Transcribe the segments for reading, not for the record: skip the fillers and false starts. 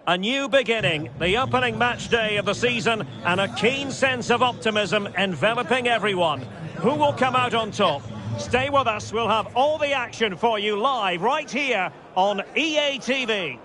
A new beginning, the opening match day of the season, and a keen sense of optimism enveloping everyone. Who will come out on top? Stay with us, we'll have all the action for you live right here on EA TV.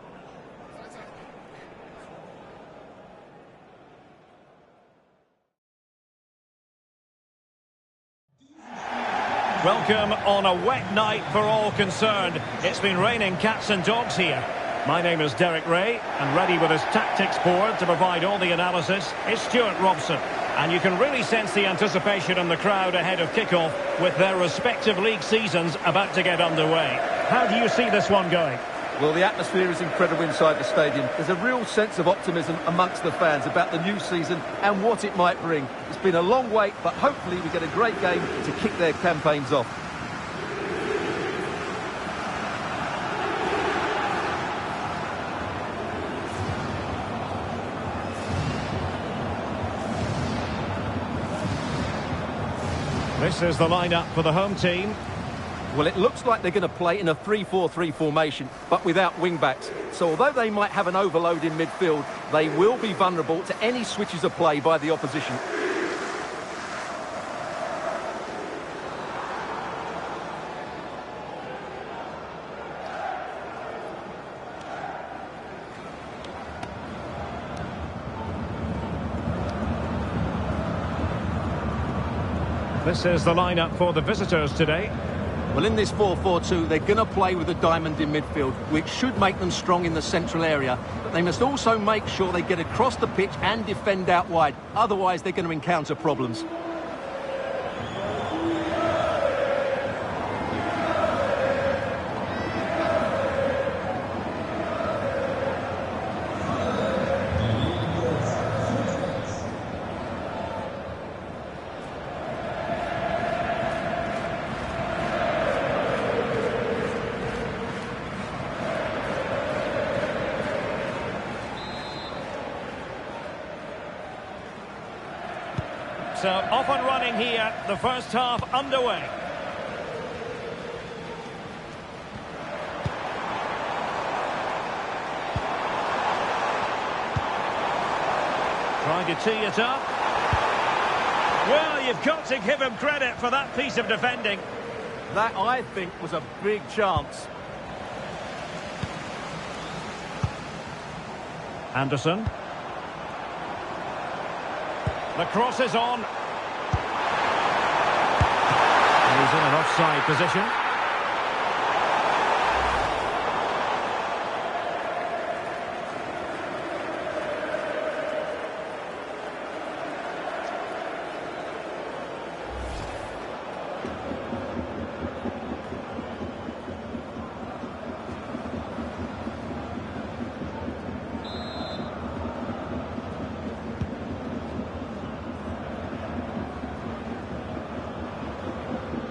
Welcome on a wet night for all concerned. It's been raining cats and dogs here. My name is Derek Ray, and ready with his tactics board to provide all the analysis is Stuart Robson. And you can really sense the anticipation in the crowd ahead of kickoff with their respective league seasons about to get underway. How do you see this one going? Well, the atmosphere is incredible inside the stadium. There's a real sense of optimism amongst the fans about the new season and what it might bring. It's been a long wait, but hopefully we get a great game to kick their campaigns off. This is the lineup for the home team. Well, it looks like they're going to play in a 3-4-3 formation, but without wing-backs. So although they might have an overload in midfield, they will be vulnerable to any switches of play by the opposition. This is the lineup for the visitors today. Well, in this 4-4-2, they're going to play with a diamond in midfield, which should make them strong in the central area. But they must also make sure they get across the pitch and defend out wide. Otherwise, they're going to encounter problems. So off and running here, the first half underway. Trying to tee it up. Well, you've got to give him credit for that piece of defending. That, I think, was a big chance. Anderson. The cross is on. He's in an offside position.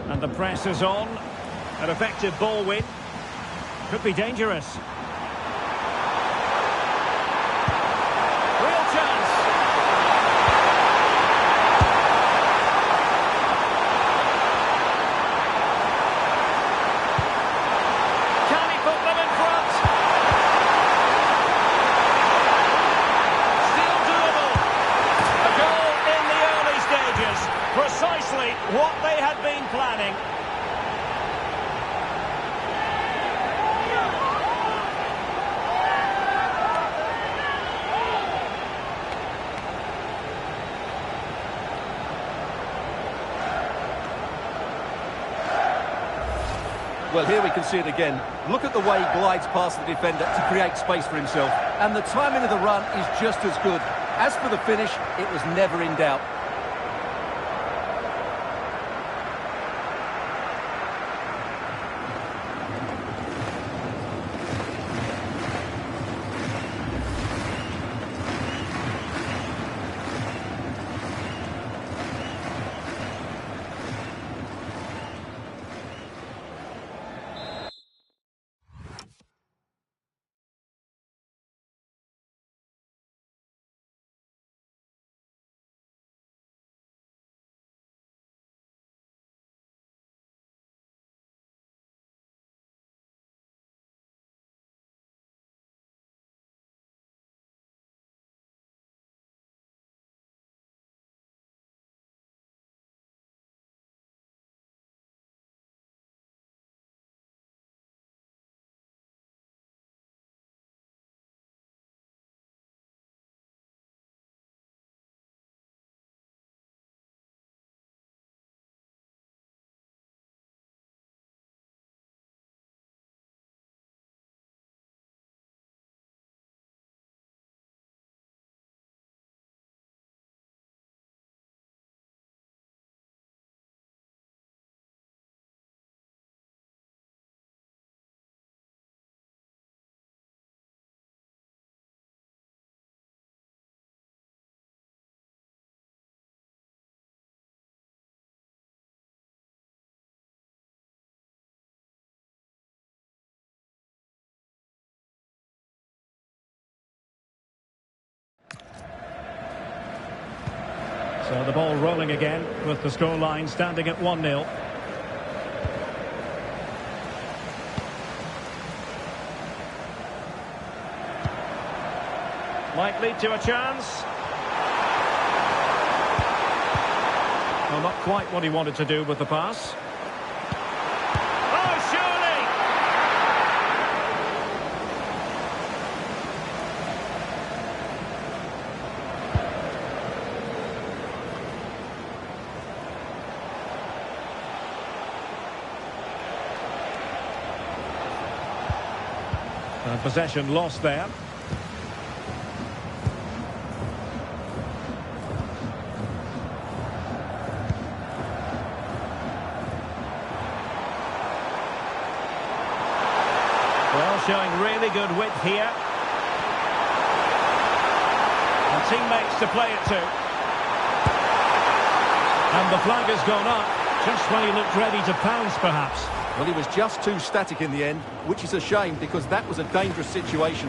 And the press is on. An effective ball win. Could be dangerous. Real chance. Can he put them in front? Still doable. A goal in the early stages. Precisely what they had been planning. Well, here we can see it again. Look at the way he glides past the defender to create space for himself. And the timing of the run is just as good. As for the finish, it was never in doubt. So the ball rolling again with the scoreline standing at 1-0. Might lead to a chance. Well, not quite what he wanted to do with the pass. Oh, surely! Possession lost there. Well, showing really good width here. And teammates to play it to. And the flag has gone up, just when he looked ready to pounce, perhaps. Well, he was just too static in the end, which is a shame because that was a dangerous situation.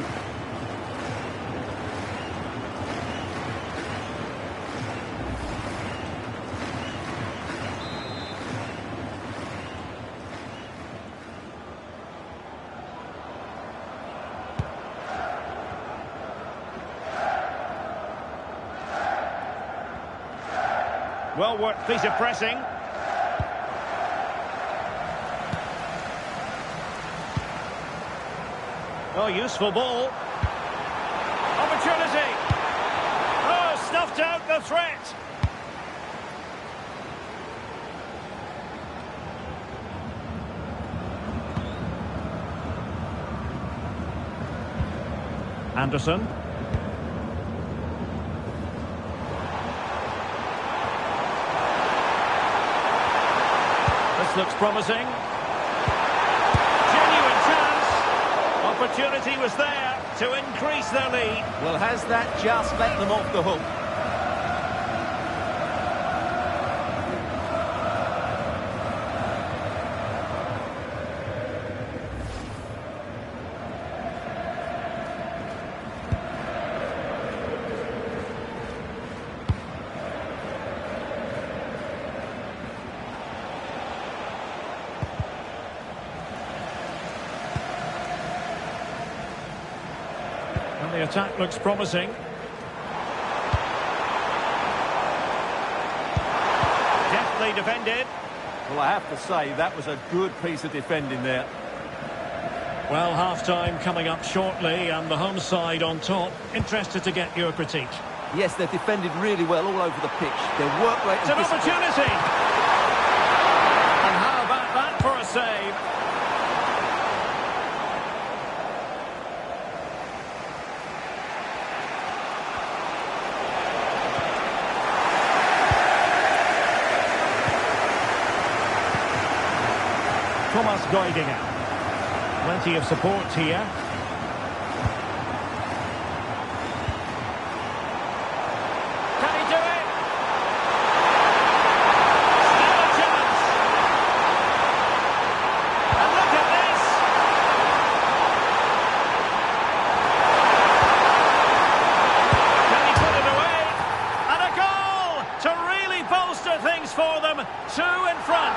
Well worked piece of pressing. Oh, useful ball. Opportunity. Oh, snuffed out the threat. Anderson. This looks promising. Genuine chance. Opportunity was there to increase their lead. Well, has that just let them off the hook? The attack looks promising. Deftly defended. Well, I have to say, that was a good piece of defending there. Well, half-time coming up shortly, and the home side on top. Interested to get your critique. Yes, they've defended really well all over the pitch. Their work rate... It's an opportunity! And how about that for a save? Thomas Goidinger. Plenty of support here. Can he do it? Still a chance. And look at this. Can he put it away? And a goal to really bolster things for them. 2 in front.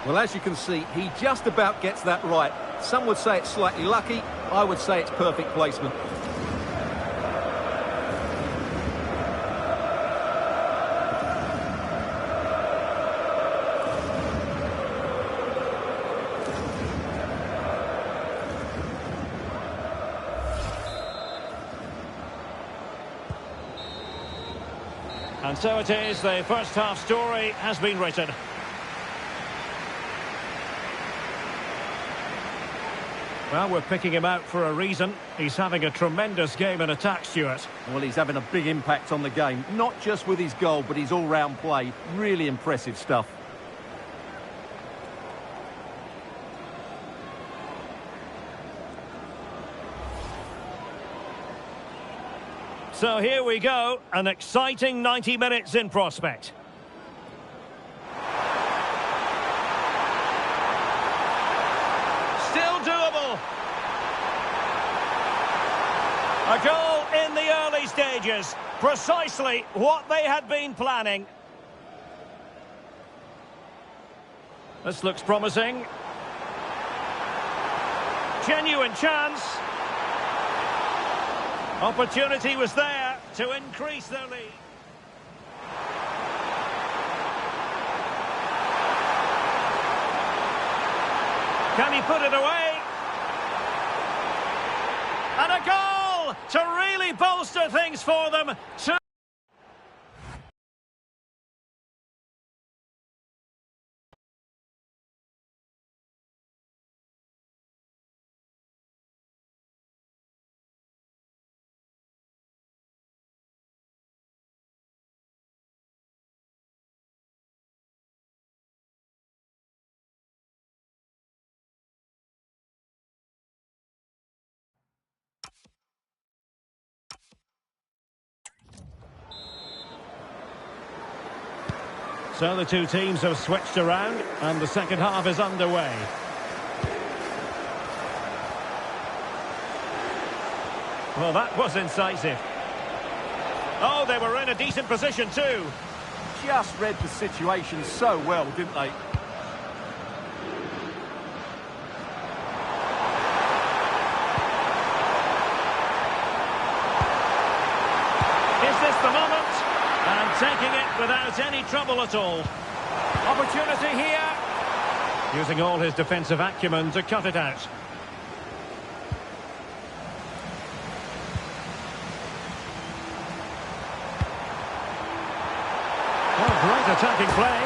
Well, as you can see, he just about gets that right. Some would say it's slightly lucky. I would say it's perfect placement. And so it is, the first half story has been written. Well, we're picking him out for a reason. He's having a tremendous game in attack, Stuart. Well, he's having a big impact on the game, not just with his goal, but his all-round play. Really impressive stuff. So here we go, an exciting 90 minutes in prospect. Still doable. A goal in the early stages. Precisely what they had been planning. This looks promising. Genuine chance. Opportunity was there to increase their lead. Can he put it away? And a goal to really bolster things for them. So the two teams have switched around and the second half is underway. Well, that was incisive. Oh, they were in a decent position too. Just read the situation so well, didn't they? Is this the moment? And taking it without any trouble at all. Opportunity here. Using all his defensive acumen to cut it out. Oh, great attacking play.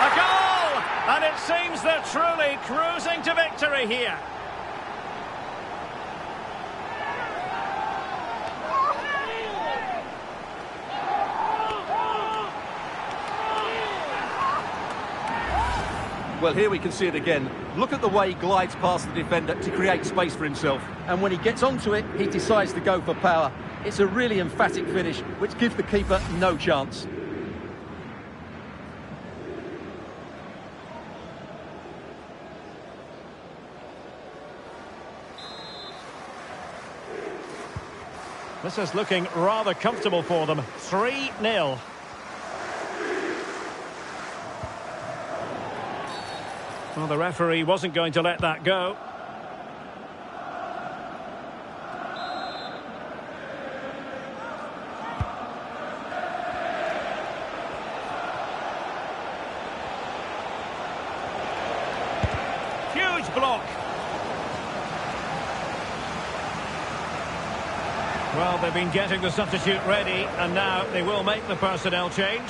A goal! And it seems they're truly cruising to victory here. Well, here we can see it again. Look at the way he glides past the defender to create space for himself. And when he gets onto it, he decides to go for power. It's a really emphatic finish, which gives the keeper no chance. This is looking rather comfortable for them. 3-0. Well, the referee wasn't going to let that go. Huge block. Well, they've been getting the substitute ready, and now they will make the personnel change.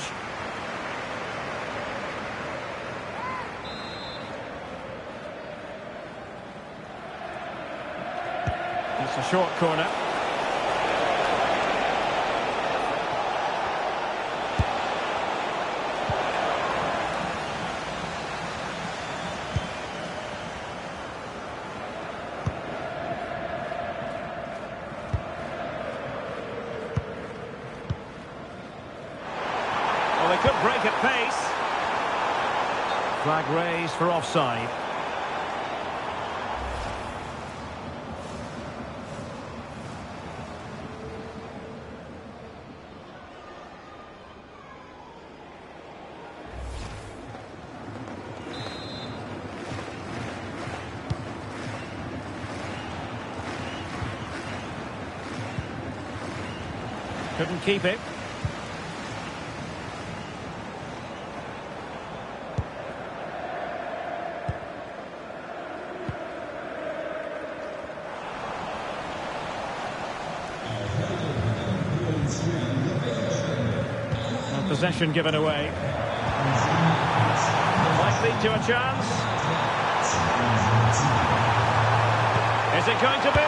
It's a short corner. Well, they could break at pace. Flag raised for offside. Couldn't keep it. And possession given away. Might lead to a chance. Is it going to be?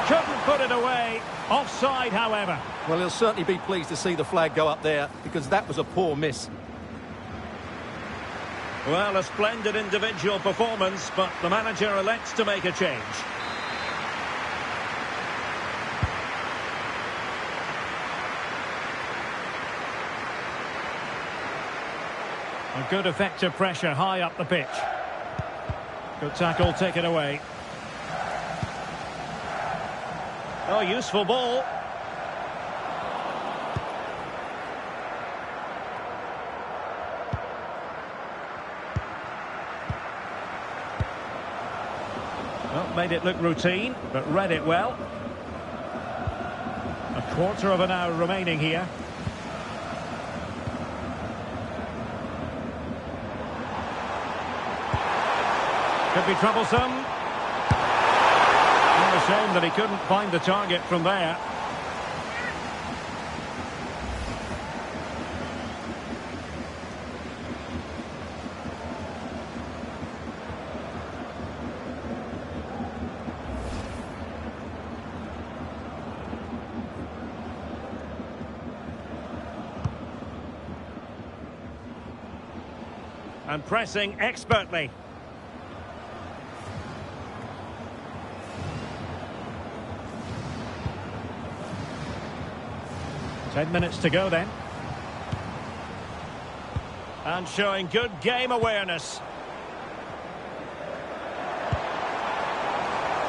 Couldn't put it away. Offside, however. Well, he'll certainly be pleased to see the flag go up there, because that was a poor miss. Well, a splendid individual performance, but the manager elects to make a change. A good effective pressure high up the pitch. Good tackle taken away. Oh, useful ball. Well, made it look routine, but read it well. A quarter of an hour remaining here. Could be troublesome. A shame that he couldn't find the target from there. And pressing expertly. 10 minutes to go then. And showing good game awareness.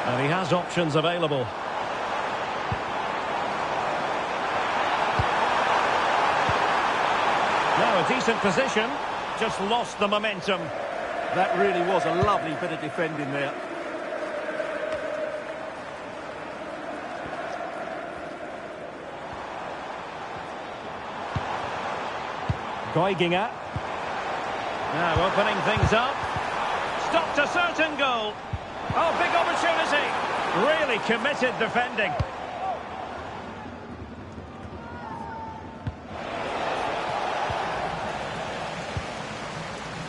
And he has options available. Now a decent position, just lost the momentum. That really was a lovely bit of defending there. Goiginger. Now opening things up. Stopped a certain goal. Oh, big opportunity. Really committed defending.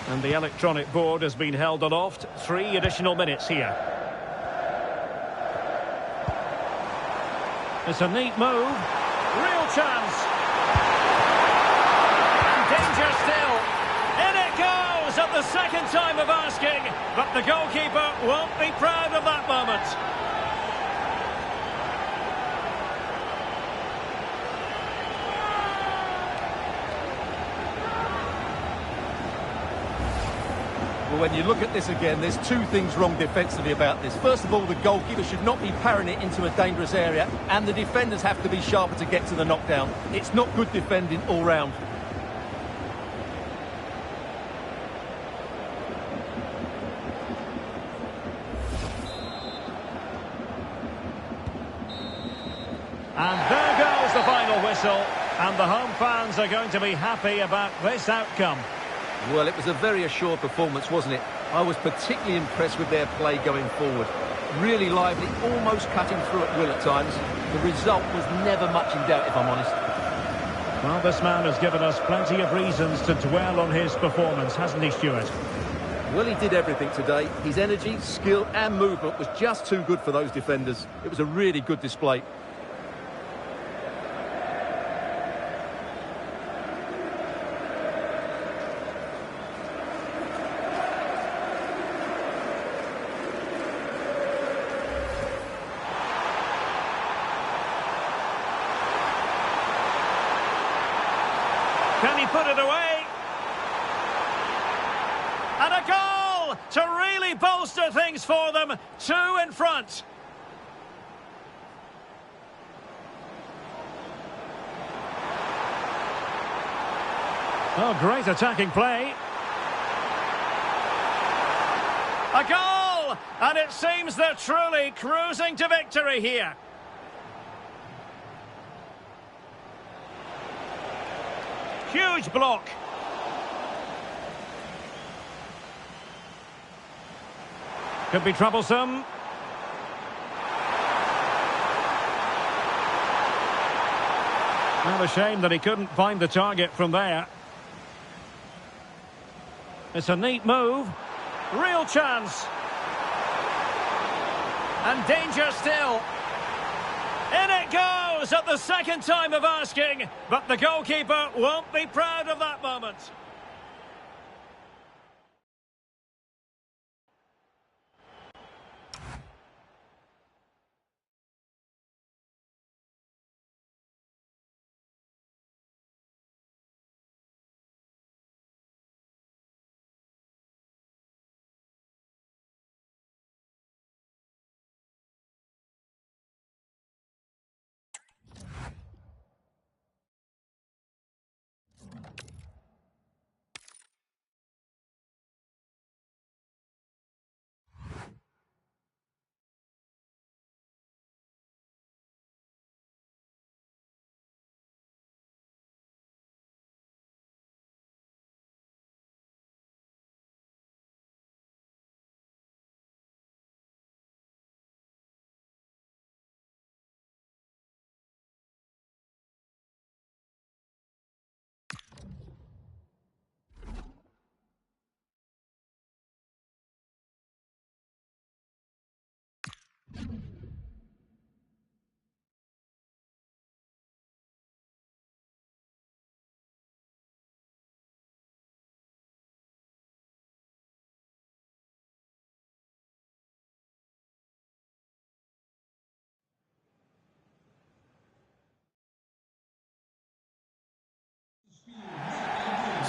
And the electronic board has been held aloft. 3 additional minutes here. It's a neat move. Real chance. Danger still. In it goes at the second time of asking. But the goalkeeper won't be proud of that moment. Well, when you look at this again, there's 2 things wrong defensively about this. First of all, the goalkeeper should not be parrying it into a dangerous area, and the defenders have to be sharper to get to the knockdown. It's not good defending all round. And there goes the final whistle, and the home fans are going to be happy about this outcome. Well, it was a very assured performance, wasn't it? I was particularly impressed with their play going forward. Really lively, almost cutting through at will at times. The result was never much in doubt, if I'm honest. Well, this man has given us plenty of reasons to dwell on his performance, hasn't he, Stuart? Well, he did everything today. His energy, skill and movement was just too good for those defenders. It was a really good display. Can he put it away? And a goal to really bolster things for them. 2 in front. Oh, great attacking play. A goal! And it seems they're truly cruising to victory here. Huge block. Could be troublesome. Well, a shame that he couldn't find the target from there. It's a neat move. Real chance. And danger still. In it goes at the second time of asking, but the goalkeeper won't be proud of that moment.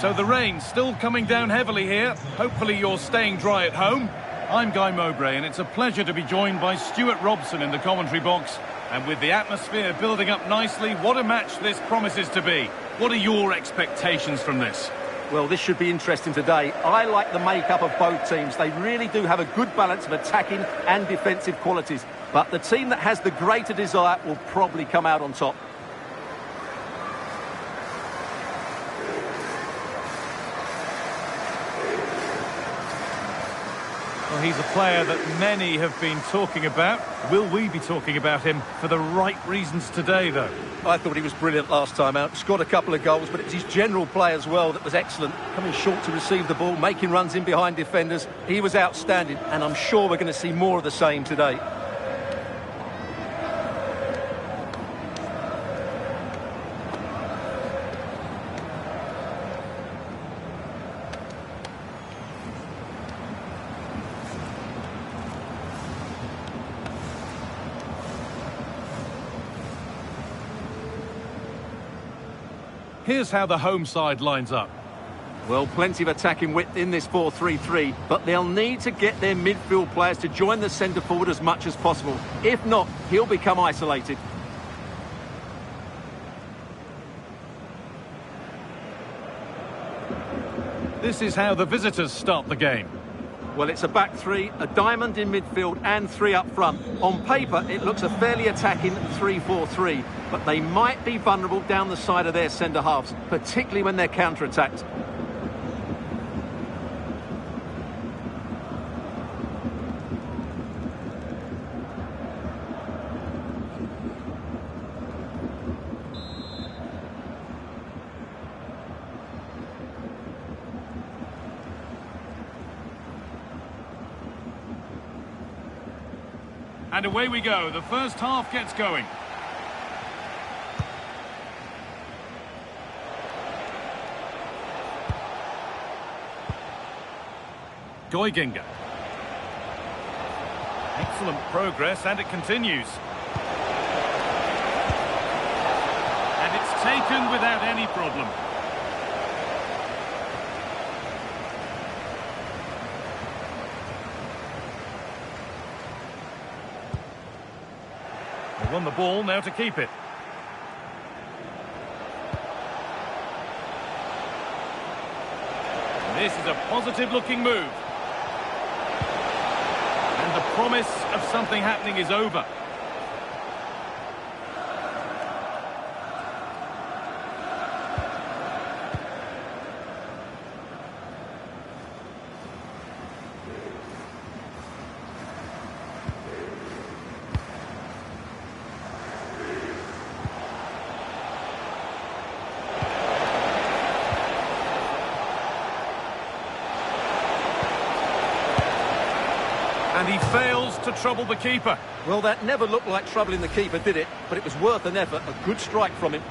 So the rain still coming down heavily here. Hopefully you're staying dry at home. I'm Guy Mowbray, and it's a pleasure to be joined by Stuart Robson in the commentary box. And with the atmosphere building up nicely, what a match this promises to be. What are your expectations from this? Well, this should be interesting today. I like the makeup of both teams. They really do have a good balance of attacking and defensive qualities. But the team that has the greater desire will probably come out on top. Well, he's a player that many have been talking about. Will we be talking about him for the right reasons today, though? I thought he was brilliant last time out. Scored a couple of goals, but it's his general play as well that was excellent. Coming short to receive the ball, making runs in behind defenders. He was outstanding, and I'm sure we're going to see more of the same today. Here's how the home side lines up. Well, plenty of attacking width in this 4-3-3, but they'll need to get their midfield players to join the centre forward as much as possible. If not, he'll become isolated. This is how the visitors start the game. Well, it's a back three, a diamond in midfield and 3 up front. On paper, it looks a fairly attacking 3-4-3, but they might be vulnerable down the side of their centre halves, particularly when they're counter-attacked. And away we go. The first half gets going. Goiginga. Excellent progress, and it continues. And it's taken without any problem. They won the ball, now to keep it. This is a positive-looking move. And the promise of something happening is over. And he fails to trouble the keeper. Well, that never looked like troubling the keeper, did it? But it was worth an effort. A good strike from him.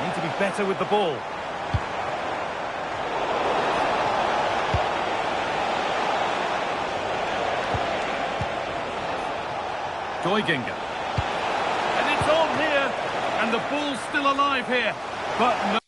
Need to be better with the ball. Goiginga. And it's on here. And the ball's still alive here. But no.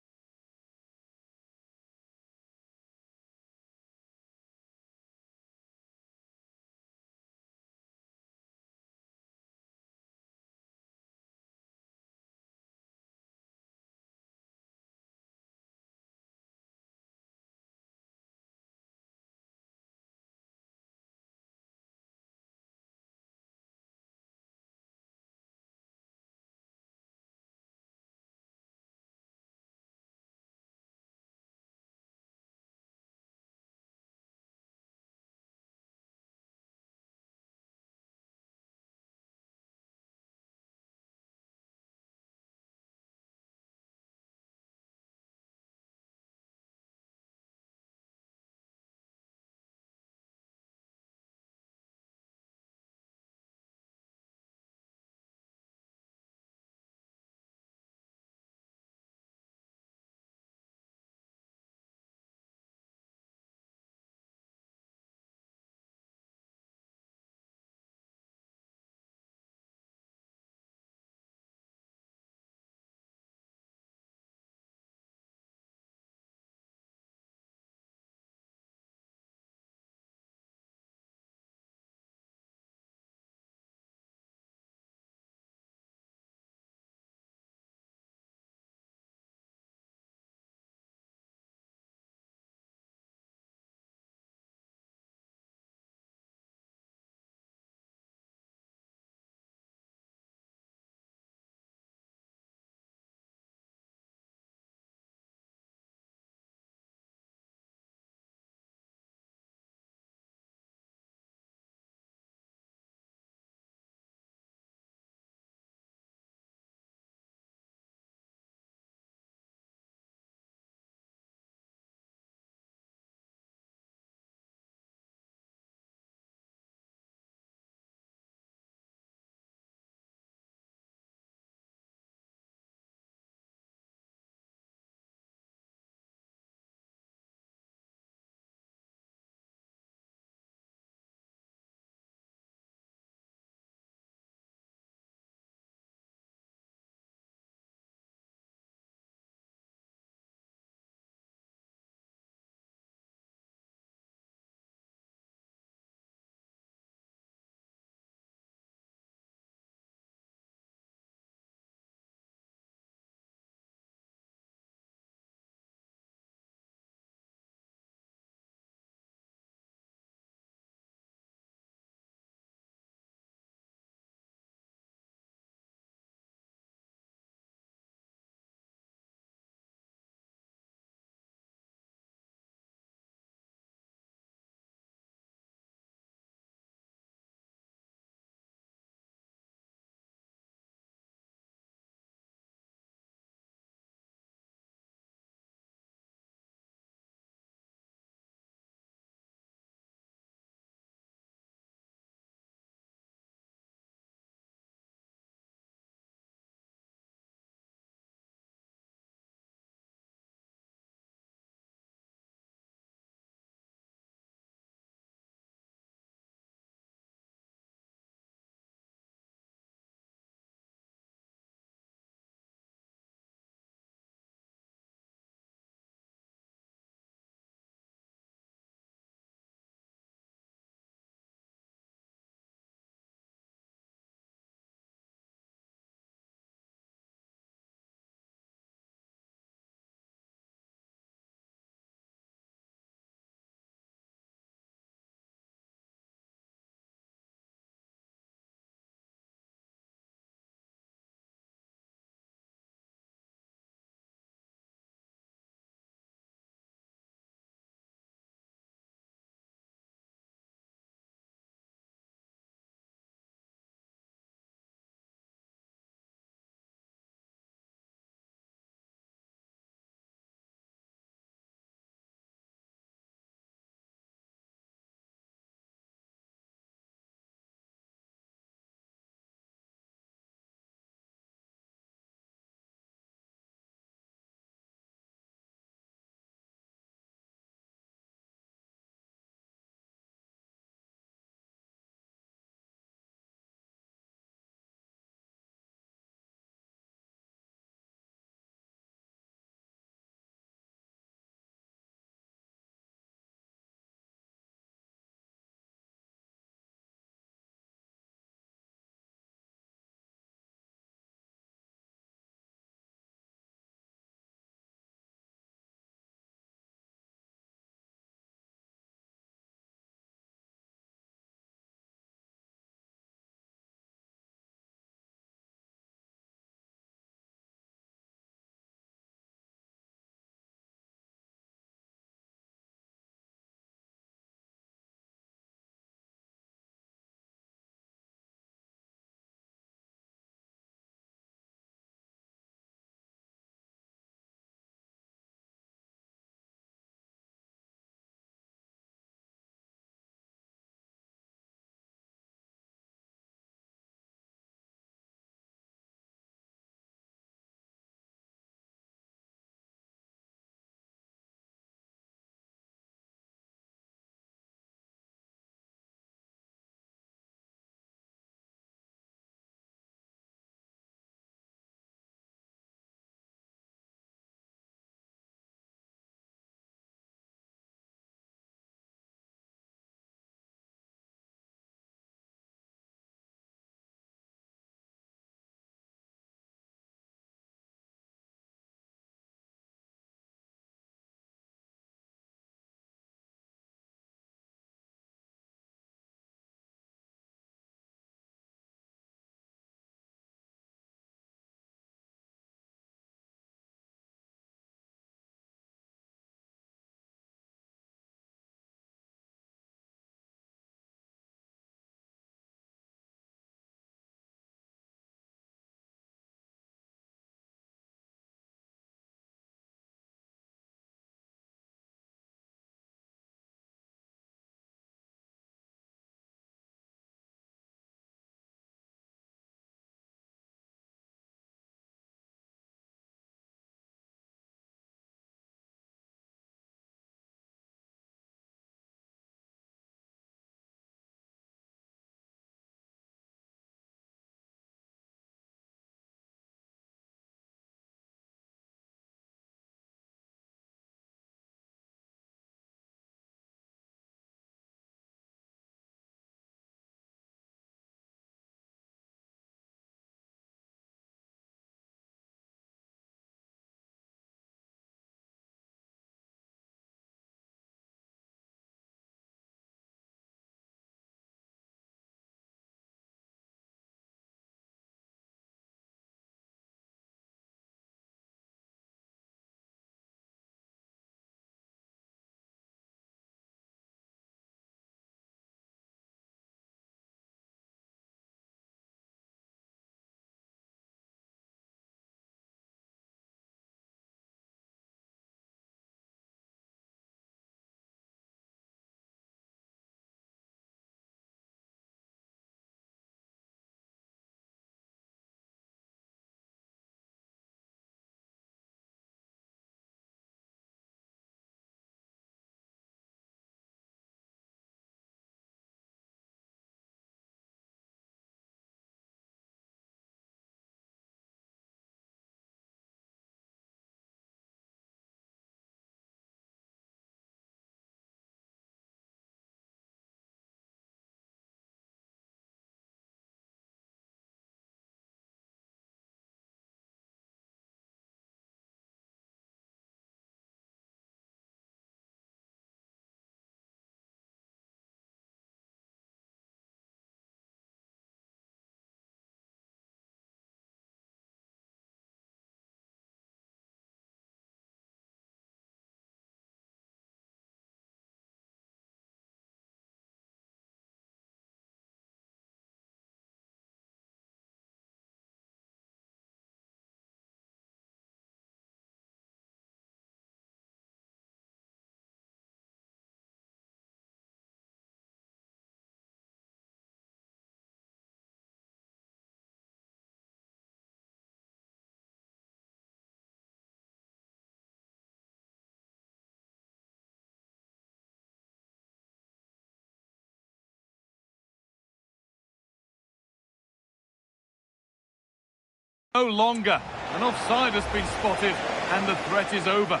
No longer. An offside has been spotted, and the threat is over.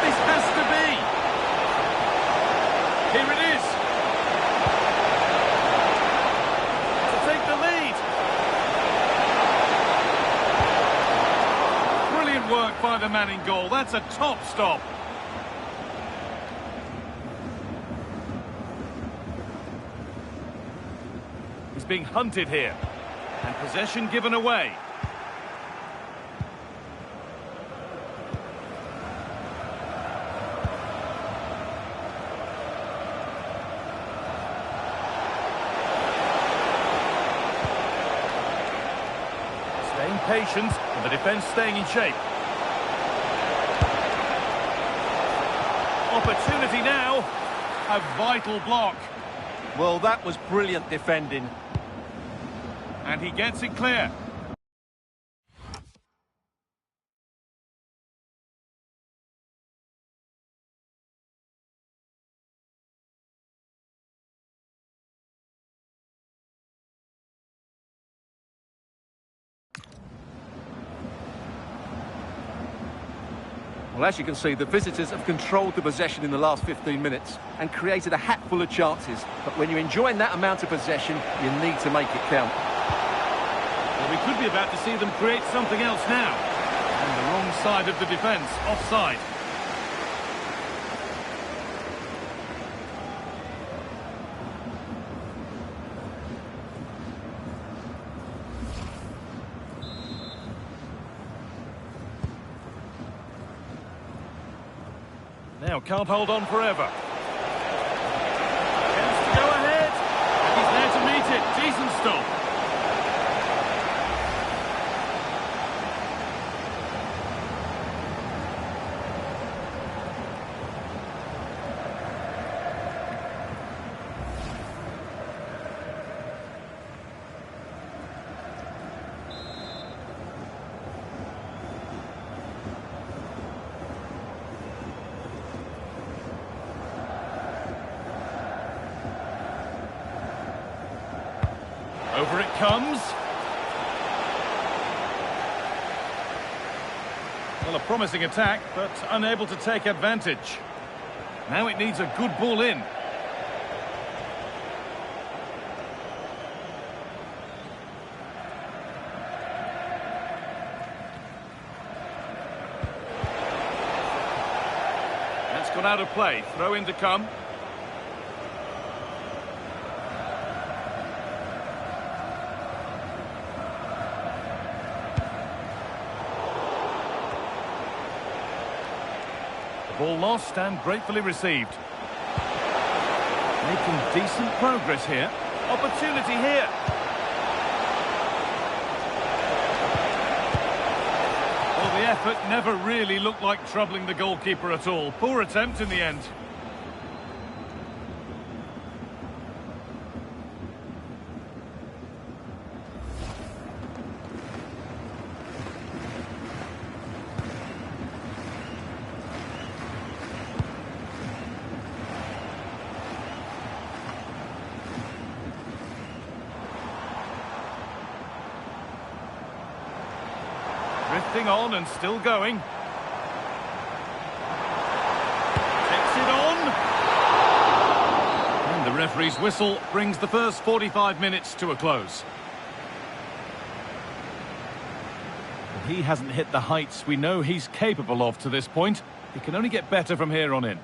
This has to be. Here it is. To take the lead. Brilliant work by the man in goal. That's a top stop. He's being hunted here. And possession given away. Staying patient, and the defence staying in shape. Opportunity now. A vital block. Well, that was brilliant defending. And he gets it clear. Well, as you can see, the visitors have controlled the possession in the last 15 minutes and created a hatful of chances. But when you're enjoying that amount of possession, you need to make it count. Well, we could be about to see them create something else now. On the wrong side of the defence, offside. Now can't hold on forever. Chance to go ahead. He's there to meet it. Decent stop. Over it comes. Well, a promising attack, but unable to take advantage. Now it needs a good ball in. That's gone out of play. Throw in to come. Ball lost and gratefully received. Making decent progress here. Opportunity here. Well, the effort never really looked like troubling the goalkeeper at all. Poor attempt in the end. Drifting on and still going. Takes it on. And the referee's whistle brings the first 45 minutes to a close. He hasn't hit the heights we know he's capable of to this point. He can only get better from here on in.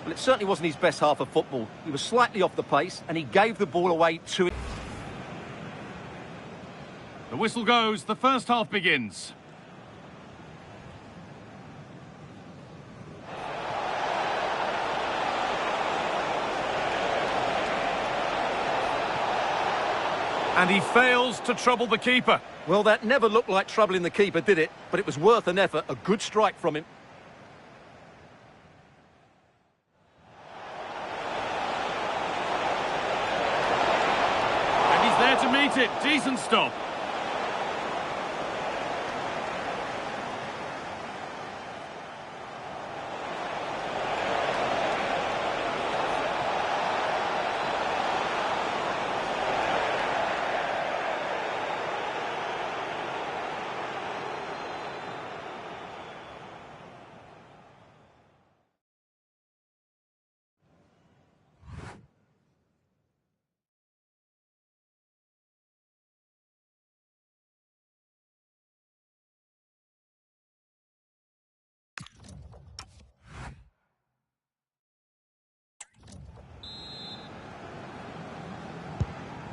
Well, it certainly wasn't his best half of football. He was slightly off the pace and he gave the ball away to... The whistle goes, the first half begins. And he fails to trouble the keeper. Well, that never looked like troubling the keeper, did it? But it was worth an effort, a good strike from him. And he's there to meet it. Decent stop.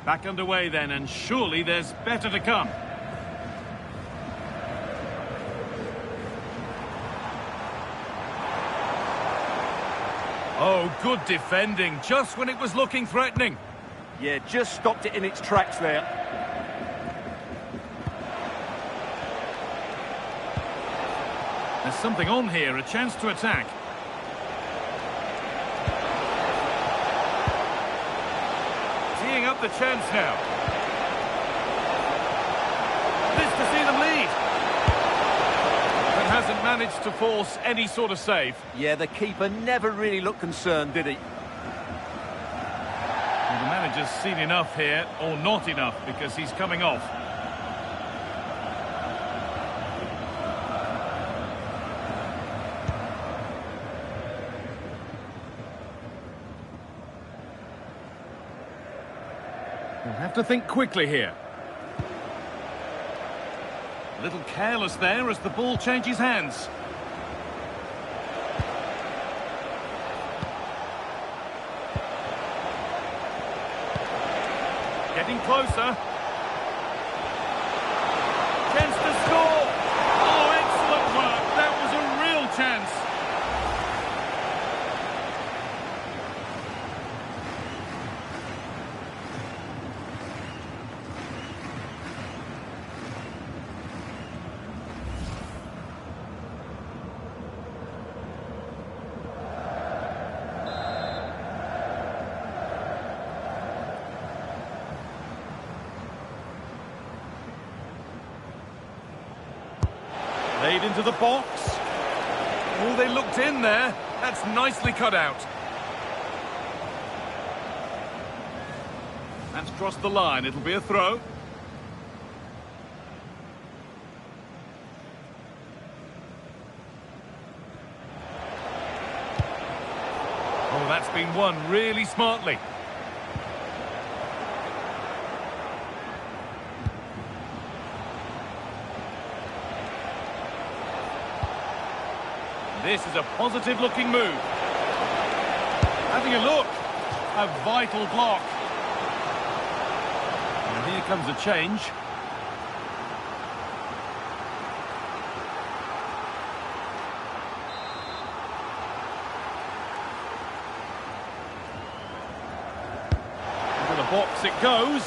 Back underway then, and surely there's better to come. Oh, good defending, just when it was looking threatening. Yeah, just stopped it in its tracks there. There's something on here, a chance to attack. Teeing up the chance now. This to see them lead. But hasn't managed to force any sort of save. Yeah, the keeper never really looked concerned, did he? Well, the manager's seen enough here, or not enough, because he's coming off. We'll have to think quickly here. A little careless there as the ball changes hands. Getting closer. Chance to score. Oh, excellent work. That was a real chance. Laid into the box. Oh, they looked in there. That's nicely cut out. That's crossed the line. It'll be a throw. Oh, that's been won really smartly. This is a positive-looking move. Having a look. A vital block. And here comes a change. Into the box it goes.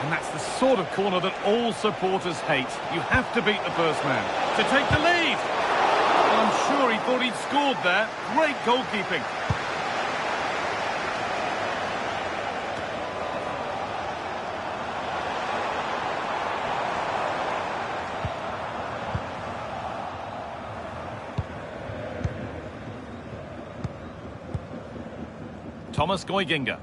And that's the sort of corner that all supporters hate. You have to beat the first man to take the lead. I'm sure he thought he'd scored there. Great goalkeeping. Thomas Goiginga.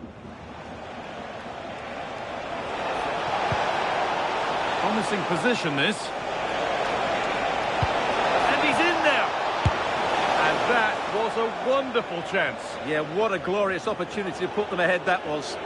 Promising position, this. That was a wonderful chance. Yeah, what a glorious opportunity to put them ahead that was.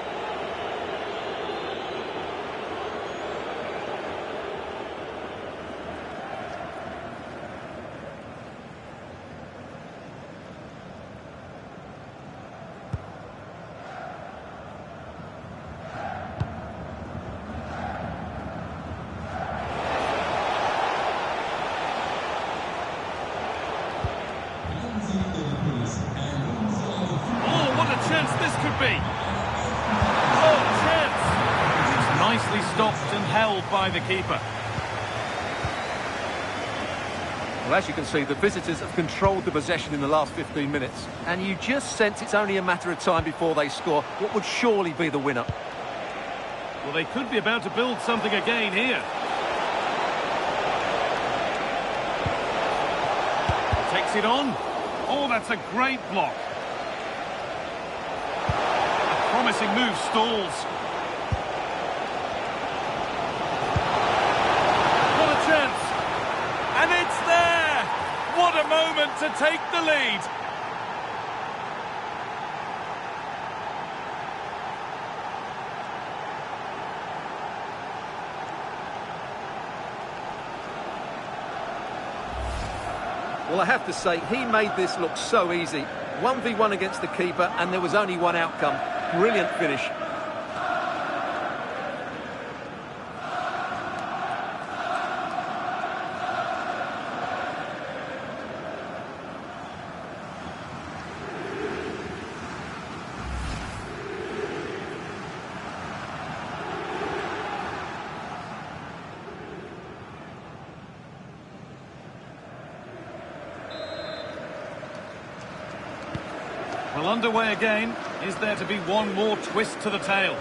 Stopped and held by the keeper. Well, as you can see, the visitors have controlled the possession in the last 15 minutes. And you just sense it's only a matter of time before they score what would surely be the winner. Well, they could be about to build something again here. Takes it on. Oh, that's a great block. A promising move stalls. And it's there! What a moment to take the lead! Well, I have to say, he made this look so easy. 1v1 against the keeper, and there was only one outcome. Brilliant finish. Well, underway again. Is there to be one more twist to the tale?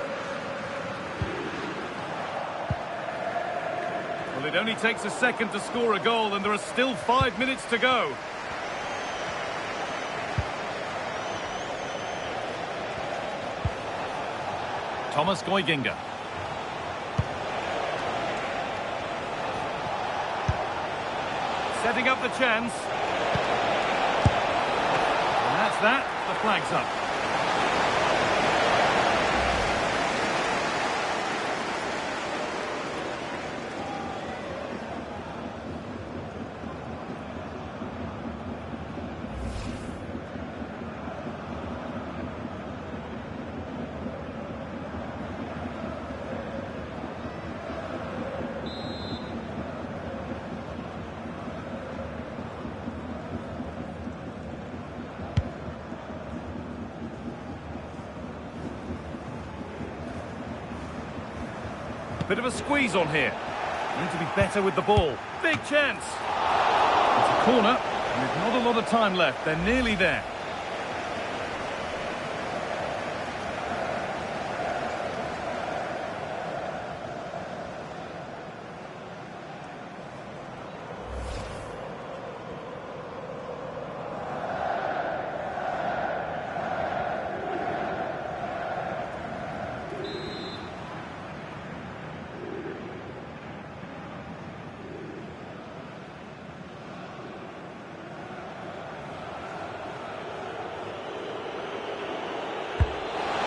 Well, it only takes a second to score a goal, and there are still 5 minutes to go. Thomas Goiginga. Setting up the chance. And that's that. The flag's up. Bit of a squeeze on here. Need to be better with the ball. Big chance. It's a corner, and there's not a lot of time left. They're nearly there.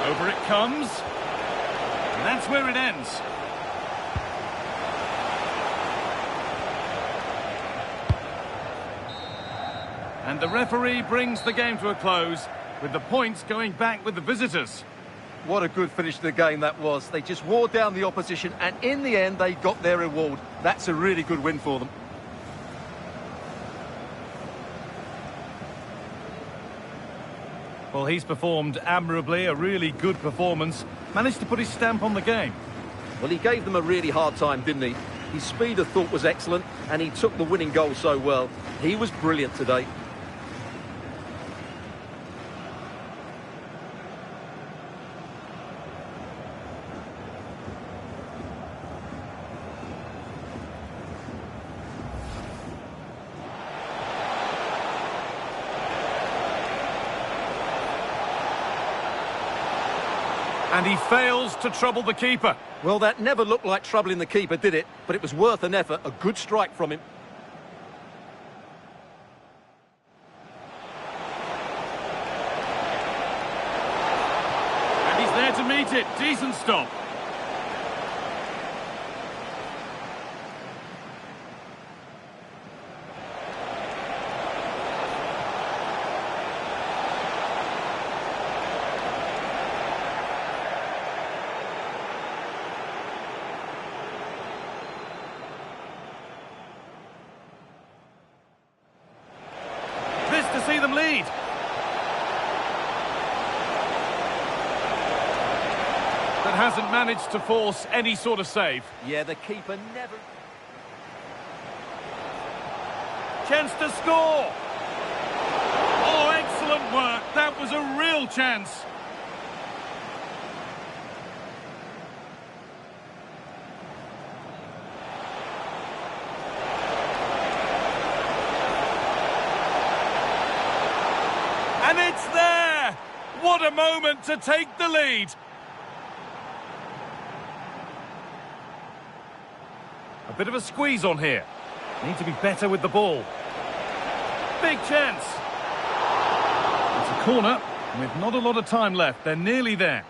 Over it comes. And that's where it ends. And the referee brings the game to a close, with the points going back with the visitors. What a good finish to the game that was. They just wore down the opposition, and in the end, they got their reward. That's a really good win for them. Well, he's performed admirably, a really good performance. Managed to put his stamp on the game. Well, he gave them a really hard time, didn't he? His speed, I thought, was excellent, and he took the winning goal so well. He was brilliant today. And he fails to trouble the keeper. Well, that never looked like troubling the keeper, did it? But it was worth an effort, a good strike from him. And he's there to meet it. Decent stop. To see them lead. That hasn't managed to force any sort of save. Yeah, the keeper never... Chance to score! Oh, excellent work. That was a real chance. And it's there! What a moment to take the lead! A bit of a squeeze on here. Need to be better with the ball. Big chance! It's a corner, and with not a lot of time left, they're nearly there.